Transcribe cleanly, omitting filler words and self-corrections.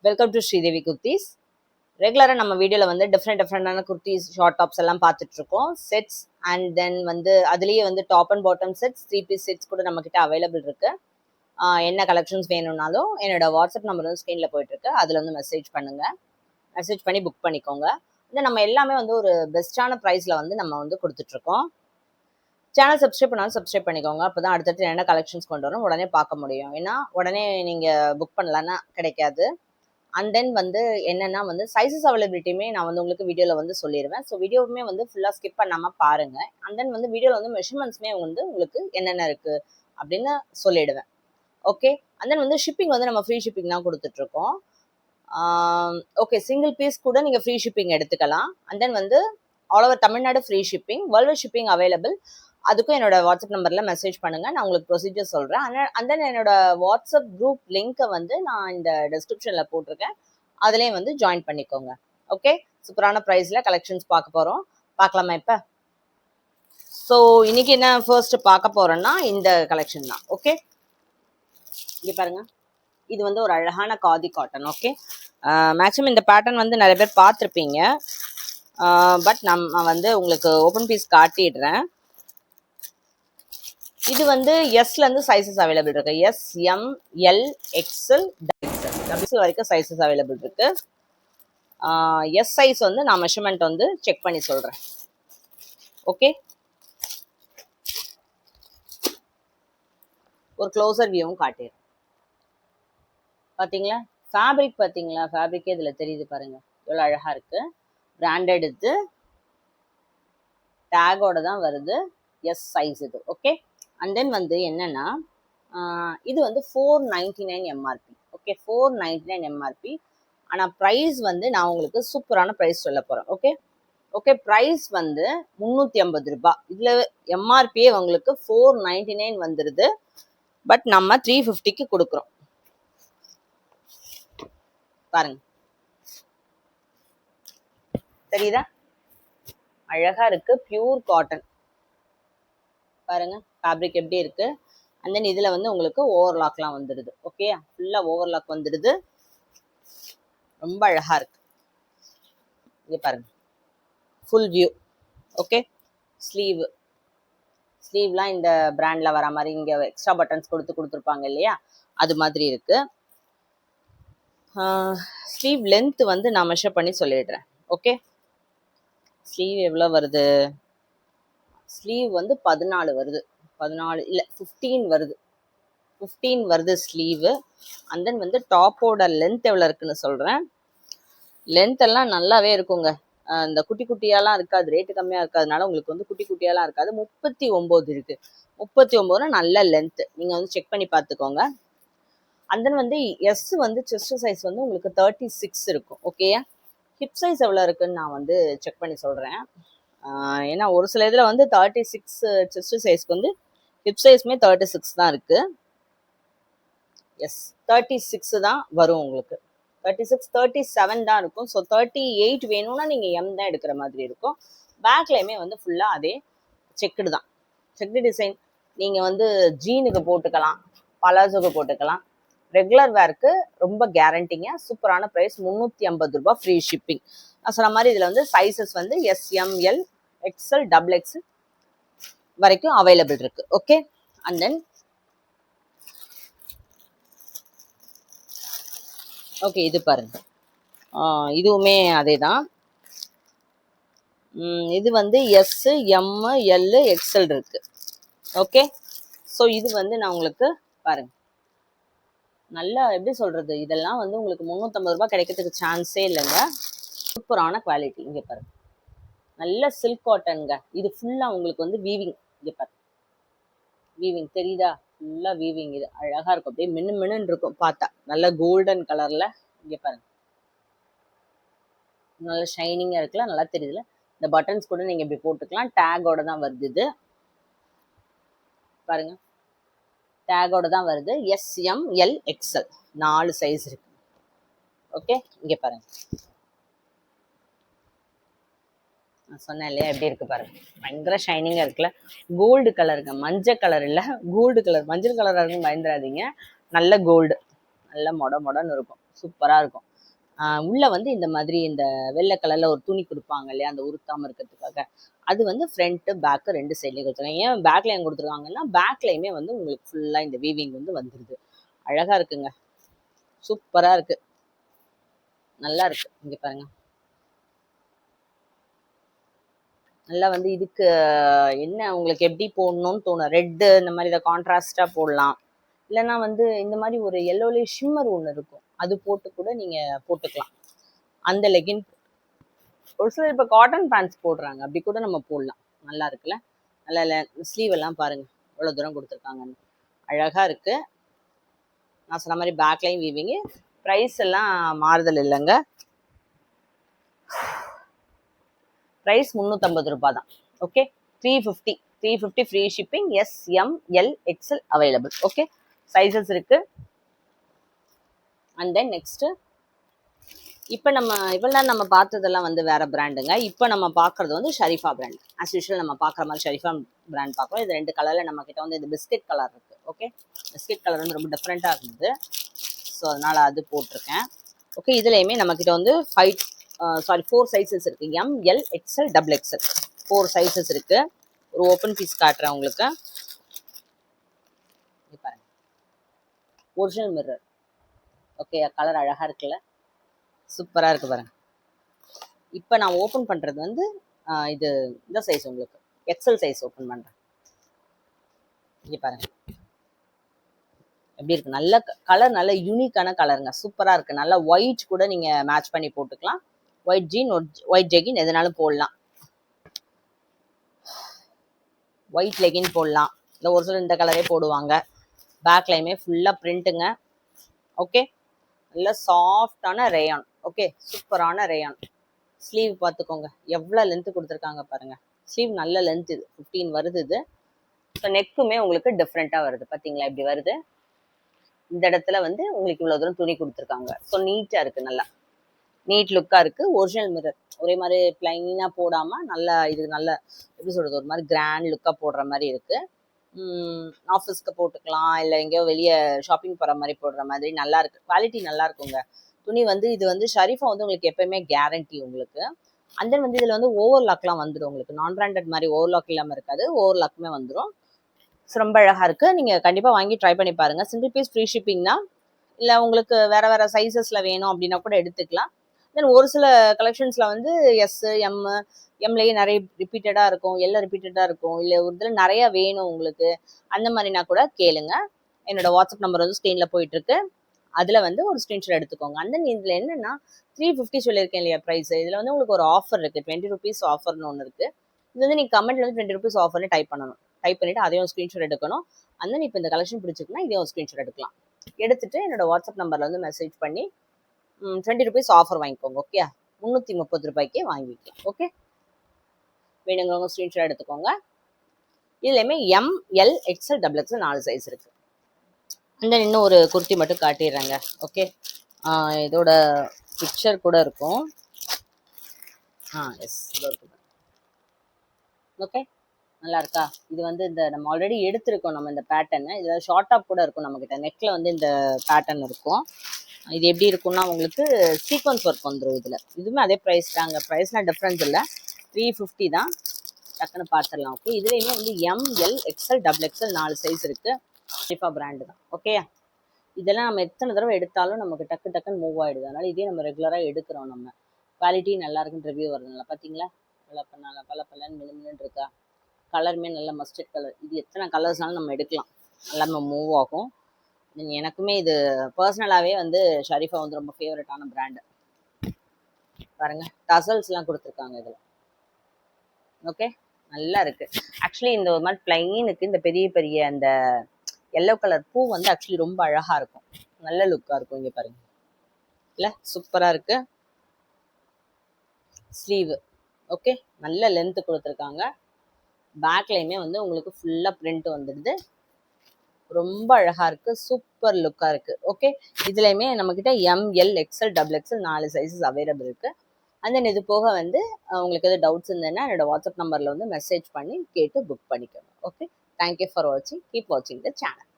Welcome to Sridevi kurtis. ரெகுலராக நம்ம வீடியோவில் வந்து டிஃப்ரெண்டான குர்த்திஸ் ஷார்ட் டாப்ஸ் எல்லாம் பார்த்துட்டு இருக்கோம். செட்ஸ் அண்ட் தென் வந்து அதுலேயே வந்து top and bottom sets 3 piece sets கூட நம்மக்கிட்ட அவைலபிள் இருக்கு. என்ன கலெக்ஷன்ஸ் வேணும்னாலும் என்னோட வாட்ஸ்அப் நம்பர் வந்து ஸ்க்ரீனில் போயிட்டு இருக்கு, அதில் வந்து மெசேஜ் பண்ணுங்க. மெசேஜ் பண்ணி புக் பண்ணிக்கோங்க. வந்து நம்ம எல்லாமே வந்து ஒரு பெஸ்ட்டான ப்ரைஸில் வந்து நம்ம வந்து கொடுத்துட்ருக்கோம். சேனல் சப்ஸ்கிரைப் பண்ணாலும் சப்ஸ்கிரைப் பண்ணிக்கோங்க. அப்போ தான் அடுத்தடுத்து என்ன கலெக்ஷன்ஸ் கொண்டு வரும் உடனே பார்க்க முடியும். ஏன்னா உடனே நீங்கள் புக் பண்ணலன்னா கிடைக்காது. அண்ட் தென் வந்து என்னன்னா வந்து சைஸஸ் அவைலபிலிட்டியுமே நான் வந்து உங்களுக்கு வீடியோவில் வந்து சொல்லிடுவேன். ஸோ வீடியோவுமே வந்து ஃபுல்லாக ஸ்கிப் பண்ணாமல் பாருங்கள். அண்ட் தென் வந்து வீடியோவில் வந்து மெஷர்மெண்ட்ஸ்மே வந்து உங்களுக்கு என்னென்ன இருக்குது அப்படின்னு சொல்லிடுவேன். ஓகே. அண்ட் தென் வந்து ஷிப்பிங் வந்து நம்ம ஃப்ரீ ஷிப்பிங் தான் கொடுத்துட்ருக்கோம். ஓகே, சிங்கிள் பீஸ் கூட நீங்கள் ஃப்ரீ ஷிப்பிங் எடுத்துக்கலாம். அண்ட் தென் வந்து all over Tamil Nadu free shipping, world shipping available. அதுக்கும் என்னோட வாட்ஸ்அப் நம்பரில் மெசேஜ் பண்ணுங்கள், நான் உங்களுக்கு ப்ரொசீஜர் சொல்கிறேன். அண்ட் தென் என்னோட வாட்ஸ்அப் குரூப் லிங்க்கை வந்து நான் இந்த டிஸ்கிரிப்ஷனில் போட்டிருக்கேன், அதுலேயும் வந்து ஜாயின் பண்ணிக்கோங்க. ஓகே, சூப்பரான ப்ரைஸில் கலெக்ஷன்ஸ் பார்க்க போகிறோம். பார்க்கலாமா இப்போ? ஸோ இன்னைக்கு என்ன ஃபர்ஸ்ட் பார்க்க போகிறோன்னா இந்த கலெக்ஷன் தான். ஓகே, இங்கே பாருங்கள், இது வந்து ஒரு அழகான காதி காட்டன். ஓகே, மேக்ஸிமம் இந்த பேட்டர்ன் வந்து நிறைய பேர் பார்த்துருப்பீங்க. பட் நம்ம வந்து உங்களுக்கு ஓப்பன் பீஸ் காட்டிடுறேன். இது வந்து எஸ்லேருந்து சைஸஸ் அவைலபிள் இருக்கு. S, M, L, XL, double வரைக்கும் சைஸஸ் அவைலபிள் இருக்கு. எஸ் சைஸ் வந்து நான் மெஷர்மெண்ட் வந்து செக் பண்ணி சொல்கிறேன். ஓகே, ஒரு க்ளோசர் வியூவும் காட்டிடுறேன். பார்த்தீங்களா ஃபேப்ரிக்? பார்த்தீங்களா ஃபேப்ரிக்கே இதில் தெரியுது பாருங்கள், எவ்வளோ அழகாக இருக்குது. பிராண்டட், இது டேகோட தான் வருது. எஸ் சைஸ் இது. ஓகே, அண்ட் தென் வந்து என்னன்னா இது வந்து 499 எம்ஆர்பி. Okay, 499 MRP. ஆனால் ப்ரைஸ் வந்து நான் உங்களுக்கு சூப்பரான ப்ரைஸ் சொல்ல போகிறேன். ஓகே ஓகே, ப்ரைஸ் வந்து 350 ரூபாய். இதில் எம்ஆர்பியே உங்களுக்கு 499 வந்துடுது. பட் நம்ம 350க்கு கொடுக்குறோம். பாருங்க, தெரியுதா? அழகா இருக்கு, பியூர் காட்டன். பாருங்க ஃபேப்ரிக் எப்படி இருக்கு. அண்ட் தென் இதில் வந்து உங்களுக்கு ஓவர்லாக்லாம் வந்துடுது. ஓகே, ஃபுல்லாக ஓவர்லாக் வந்துடுது, ரொம்ப அழகா இருக்கு. இங்கே பாருங்க, ஃபுல் வியூ. ஓகே, ஸ்லீவ்லாம் இந்த பிராண்டில் வர மாதிரி இங்கே எக்ஸ்ட்ரா பட்டன்ஸ் கொடுத்துருப்பாங்க இல்லையா, அது மாதிரி இருக்கு. ஸ்லீவ் லென்த் வந்து நான் மெஷர் பண்ணி சொல்லிடுறேன். ஓகே, ஸ்லீவ் எவ்வளோ வருது? ஸ்லீவ் வந்து 14 வருது. 14 இல்லை 15 வருது. 15 வருது ஸ்லீவு. அண்ட் தென் வந்து டாப்போட லென்த் எவ்வளோ இருக்குன்னு சொல்கிறேன். லென்த் எல்லாம் நல்லாவே இருக்குங்க. இந்த குட்டி குட்டியாலாம் இருக்காது, ரேட்டு கம்மியாக இருக்காதுனால உங்களுக்கு வந்து குட்டி குட்டியாலாம் இருக்காது. 39 இருக்கு. 39 நல்ல லென்த்து, நீங்கள் வந்து செக் பண்ணி பார்த்துக்கோங்க. அண்ட் தென் வந்து எஸ் வந்து செஸ்ட் சைஸ் வந்து உங்களுக்கு 36 இருக்கும். ஓகேயா, ஹிப் சைஸ் எவ்வளோ இருக்குன்னு நான் வந்து செக் பண்ணி சொல்கிறேன். ஏன்னா ஒரு சில இதில் வந்து 36 செஸ்ட் சைஸ்க்கு வந்து ஹிப் சைஸ்மே 36 தான் இருக்குது. எஸ், 36 தான் வரும் உங்களுக்கு. 36 37 தான் இருக்கும். ஸோ 38 வேணும்னா நீங்கள் எம் தான் எடுக்கிற மாதிரி இருக்கும். பேக்லேயுமே வந்து ஃபுல்லாக அதே செக்குடு தான், செக்குடு டிசைன். நீங்கள் வந்து ஜீனுக்கு போட்டுக்கலாம், பலாசோக்கு போட்டுக்கலாம். ரெகுலர் வேர்க்கு ரொம்ப கேரண்டிங்க. சூப்பரான ப்ரைஸ், 350 ரூபாய், ஃப்ரீ ஷிப்பிங். நான் சொன்ன மாதிரி இதில் வந்து சைஸஸ் வந்து S, M, L, XL, double XL வரைக்கும் அவைலபிள் இருக்கு. ஓகே, அண்ட் தென் ஓகே, இது பாருங்க, இதுவுமே அதே தான். இது வந்து எஸ், எம், எல், எக்ஸ்எல் இருக்கு. ஓகே, ஸோ இது வந்து நான் உங்களுக்கு பாருங்க, நல்லா எப்படி சொல்றது, இதெல்லாம் வந்து உங்களுக்கு 350 ரூபாய் கிடைக்கிறதுக்கு சான்ஸே இல்லைங்க. சூப்பரான குவாலிட்டி. இங்கே பாருங்க, நல்ல சில்க் காட்டனுங்க. இது ஃபுல்லாக உங்களுக்கு வந்து வீவிங். இங்கே பாருங்க, வீவிங் தெரியுதா? ஃபுல்லாக வீவிங். இது அழகாக இருக்கும், அப்படியே மின்னு இருக்கும் பார்த்தா, நல்ல கோல்டன் கலரில். இங்கே பாருங்க, நல்ல ஷைனிங்காக இருக்குல்ல, நல்லா தெரியுதுல. இந்த பட்டன்ஸ் கூட நீங்கள் இப்படி போட்டுக்கலாம். டேகோட தான் வருது இது பாருங்க, டேகோட தான் வருது. S, M, L, XL 4 size இருக்கு. ஓகே, இங்கே பாருங்க, நான் சொன்னேன் இல்லையா, எப்படி இருக்கு பாருங்க, பயங்கர ஷைனிங்காக இருக்குல்ல. கோல்டு கலருங்க, மஞ்சள் கலர் இல்லை, கோல்டு கலர். மஞ்சள் கலராக இருக்குன்னு பயந்துடாதீங்க, நல்ல கோல்டு, நல்ல மொடன்னு இருக்கும், சூப்பராக இருக்கும். உள்ள வந்து இந்த மாதிரி இந்த வெள்ளை கலர்ல ஒரு துணி கொடுப்பாங்க இல்லையா, அந்த உருத்தாம இருக்கிறதுக்காக. அது வந்து ஃப்ரண்ட் பேக் ரெண்டு சைட்லயும் கொடுத்துருக்காங்க. ஏன் பேக்ல ஏன் கொடுத்துருக்காங்கன்னா, பேக்லயுமே வந்து உங்களுக்கு ஃபுல்லா இந்த வீவிங் வந்து வந்துருது. அழகா இருக்குங்க, சூப்பரா இருக்கு, நல்லா இருக்கு. இங்க பாருங்க, நல்லா வந்து இதுக்கு என்ன உங்களுக்கு எப்படி போடணும்னு தோணும். ரெட்டு இந்த மாதிரி இதை கான்ட்ராஸ்டா போடலாம், இல்லைன்னா வந்து இந்த மாதிரி ஒரு எல்லோலே ஷிம்மர் ஒன்று இருக்கும், அது போட்டு கூட நீங்க போட்டுக்கலாம். அந்த லெகின் ஒரு சிலர் இப்போ காட்டன் பேண்ட்ஸ் போடுறாங்க, அப்படி கூட நம்ம போடலாம். நல்லா இருக்குல்ல, நல்லா ஸ்லீவ் எல்லாம் பாருங்க எவ்வளோ தூரம் கொடுத்துருக்காங்கன்னு, அழகா இருக்கு. நான் சொன்ன மாதிரி பேக்லையும் வீவிங்கு. ப்ரைஸ் எல்லாம் மாறுதல் இல்லைங்க, ப்ரைஸ் 350 ரூபாய் தான். Okay, 350 free shipping. S, M, L, XL available. Okay, sizes இருக்கு. அண்ட் தென் நெக்ஸ்ட், இப்போ நம்ம இவ்வளோ நேரம் நம்ம பார்த்ததெல்லாம் வந்து வேற பிராண்டுங்க. இப்போ நம்ம பார்க்குறது வந்து ஷரீஃபா பிராண்ட். ஆஸ் யூஷுவல் நம்ம பார்க்குற மாதிரி ஷரீஃபா பிராண்ட் பார்க்குறோம். இது 2 கலரில் நம்ம கிட்ட வந்து இது பிஸ்கெட் கலர் இருக்கு. ஓகே, பிஸ்கெட் கலர் வந்து ரொம்ப டிஃப்ரெண்ட்டாக இருந்தது, ஸோ அதனால் அது போட்டிருக்கேன். ஓகே, இதுலேயுமே நம்மக்கிட்ட வந்து 4 சைஸஸ் இருக்குது. M, L, XL, double XL 4 sizes இருக்குது. ஒரு ஓப்பன் பீஸ் காட்டுறேன் உங்களுக்கு. பாருங்க, ஒரிஜினல் மிரர். ஓகே, கலர் அழகாக இருக்குல்ல, சூப்பராக இருக்குது பாருங்க. இப்போ நான் ஓப்பன் பண்ணுறது வந்து இது இந்த சைஸ், உங்களுக்கு எக்ஸ்எல் சைஸ் ஓப்பன் பண்ணுறேன். இங்கே பாருங்க எப்படி இருக்கு, நல்ல கலர், நல்ல யூனிக்கான கலருங்க, சூப்பராக இருக்குது. நல்லா ஒயிட் கூட நீங்கள் மேட்ச் பண்ணி போட்டுக்கலாம். ஒயிட் ஜீன், ஒயிட் ஜெகின் எதுனாலும் போடலாம். ஒயிட் லெகின் போடலாம், இல்லை ஒரு சிலர் இந்த கலரே போடுவாங்க. பேக்லையுமே ஃபுல்லாக பிரிண்ட்டுங்க. ஓகே, நல்ல சாஃப்டான ரேயான். ஓகே, சூப்பரான ரேயான். ஸ்லீவ் பார்த்துக்கோங்க எவ்வளோ லென்த்து கொடுத்துருக்காங்க பாருங்க. ஸ்லீவ் நல்ல லென்த், இது 15 வருது இது. ஸோ நெக்குமே உங்களுக்கு டிஃப்ரெண்ட்டாக வருது, பார்த்தீங்களா இப்படி வருது. இந்த இடத்துல வந்து உங்களுக்கு இவ்வளோ தூரம் துணி கொடுத்துருக்காங்க. ஸோ நீட்டாக இருக்குது, நல்லா நீட் லுக்காக இருக்குது. ஒரிஜினல் மிரர் ஒரே மாதிரி பிளைனாக போடாமல் நல்லா இது நல்ல எப்படி சொல்கிறது, ஒரு மாதிரி கிராண்ட் லுக்காக போடுற மாதிரி இருக்குது. ஆஃபீஸ்க்கு போட்டுக்கலாம், இல்லை எங்கேயோ வெளியே ஷாப்பிங் போகிற மாதிரி போடுற மாதிரி நல்லா இருக்குது. குவாலிட்டி நல்லா இருக்குங்க. துணி வந்து இது வந்து ஷரீஃபா வந்து உங்களுக்கு எப்பயுமே கேரண்டி உங்களுக்கு. அண்ட் தென் வந்து இதில் வந்து ஓவர்லாக்லாம் வந்துடும் உங்களுக்கு. நான் பிராண்டட் மாதிரி ஓவர்லாக் இல்லாமல் இருக்காது, ஓவர்லாக்குமே வந்துடும். ரொம்ப அழகாக இருக்குது, நீங்கள் கண்டிப்பாக வாங்கி ட்ரை பண்ணி பாருங்கள். சிங்கிள் பீஸ் ஃப்ரீ ஷிப்பிங்னா, இல்லை உங்களுக்கு வேறு வேறு சைஸஸில் வேணும் அப்படின்னா கூட எடுத்துக்கலாம். தென் ஒரு சில கலெக்ஷன்ஸில் வந்து எஸ், எம், எம்லேயே நிறைய ரிப்பீட்டடாக இருக்கும், எல்லாம் ரிப்பீட்டடாக இருக்கும், இல்லை ஒரு இதில் நிறையா வேணும் உங்களுக்கு, அந்த மாதிரினா கூட கேளுங்க. என்னோட வாட்ஸ்அப் நம்பர் வந்து ஸ்க்ரீனில் போயிட்டுருக்கு, அதில் வந்து ஒரு ஸ்க்ரீன்ஷாட் எடுத்துக்கோங்க. அந்த இதில் என்னென்னா 350 சொல்லியிருக்கேன் இல்லையா ப்ரைஸ், இதில் வந்து உங்களுக்கு ஒரு ஆஃபர் இருக்குது, 20 rupees ஆஃபர்னு ஒன்று இருக்குது. இது வந்து நீங்கள் கமெண்ட்டில் வந்து 20 rupees ஆஃபர்னு டைப் பண்ணணும். டைப் பண்ணிவிட்டு அதையும் ஸ்க்ரீன்ஷாட் எடுக்கணும். அந்த இப்போ இந்த கலெக்ஷன் பிடிச்சிருக்குன்னா இதையும் ஸ்க்ரீன்ஷாட் எடுக்கலாம். எடுத்துட்டு என்னோட வாட்ஸ்அப் நம்பரில் வந்து மெசேஜ் பண்ணி 20 rupees ஆஃபர் வாங்கிக்கோங்க. ஓகே, 330 ரூபாய்க்கே வாங்கிக்கலாம். ஓகே, வேணுங்கிறவங்க ஸ்க்ரீன்ஷாட் எடுத்துக்கோங்க. இதுலையுமே M, L, XL, double XL 4 size இருக்குது. இந்த இன்னும் ஒரு குர்த்தி மட்டும் காட்டிடுறேங்க. ஓகே, இதோட பிக்சர் கூட இருக்கும். எஸ், ஓகே, நல்லா இருக்கா. இது வந்து இந்த நம்ம ஆல்ரெடி எடுத்திருக்கோம் நம்ம இந்த பேட்டர்னு. இதில் ஷார்ட் டாப் கூட இருக்கும் நம்மக்கிட்ட. நெக்கில் வந்து இந்த பேட்டர்ன் இருக்கும். இது எப்படி இருக்குன்னா உங்களுக்கு சீக்வன்ஸ் ஒர்க் வந்துடும் இதில். இதுவுமே அதே ப்ரைஸ் தாங்க, ப்ரைஸ்லாம் டிஃப்ரென்ஸ் இல்லை, 350 தான். டக்குன்னு பார்த்துடலாம். ஓகே, இதுலேயுமே வந்து M, L, XL, double XL 4 size இருக்குது. ஷரீஃபா பிராண்டு தான். ஓகேயா, இதெல்லாம் நம்ம எத்தனை தடவை எடுத்தாலும் நமக்கு டக்குன்னு மூவ் ஆகிடுது. அதனால் இதே நம்ம ரெகுலராக எடுக்கிறோம். நம்ம குவாலிட்டி நல்லா இருக்குன்னு ரிவ்யூ வருதுனால பார்த்தீங்களா, நல்லா பல்லன்னு மினுமின்னு இருக்கா. கலருமே நல்ல மஸ்டர்ட் கலர். இது எத்தனை கலர்ஸ்னாலும் நம்ம எடுக்கலாம், எல்லாமே மூவ் ஆகும். எனக்குமே இது பர்சனலாகவே வந்து ஷரீஃபா வந்து ரொம்ப ஃபேவரட்டான பிராண்டு. பாருங்க, டசல்ஸ்லாம் கொடுத்துருக்காங்க இதில். ஓகே, நல்லா இருக்குது. ஆக்சுவலி இந்த ஒரு மாதிரி பிளைனுக்கு இந்த பெரிய பெரிய அந்த எல்லோ கலர் பூ வந்து ஆக்சுவலி ரொம்ப அழகாக இருக்கும், நல்ல லுக்காக இருக்கும். இங்கே பாருங்க, இல்லை சூப்பராக இருக்குது. ஸ்லீவு ஓகே, நல்ல லென்த்து கொடுத்துருக்காங்க. பேக்லையுமே வந்து உங்களுக்கு ஃபுல்லாக பிரிண்ட் வந்துடுது, ரொம்ப அழகாக இருக்குது, சூப்பர் லுக்காக இருக்குது. ஓகே, இதுலையுமே நம்மக்கிட்ட M, L, XL, double XL 4 sizes available இருக்குது. அண்ட் தென் இது போக வந்து உங்களுக்கு எதாவது டவுட்ஸ் இருந்ததுன்னா என்னோட வாட்ஸ்அப் நம்பரில் வந்து மெசேஜ் பண்ணி கேட்டு புக் பண்ணிக்கோங்க. ஓகே, தேங்க்யூ ஃபார் வாட்சிங். கீப் வாட்சிங் த சேனல்.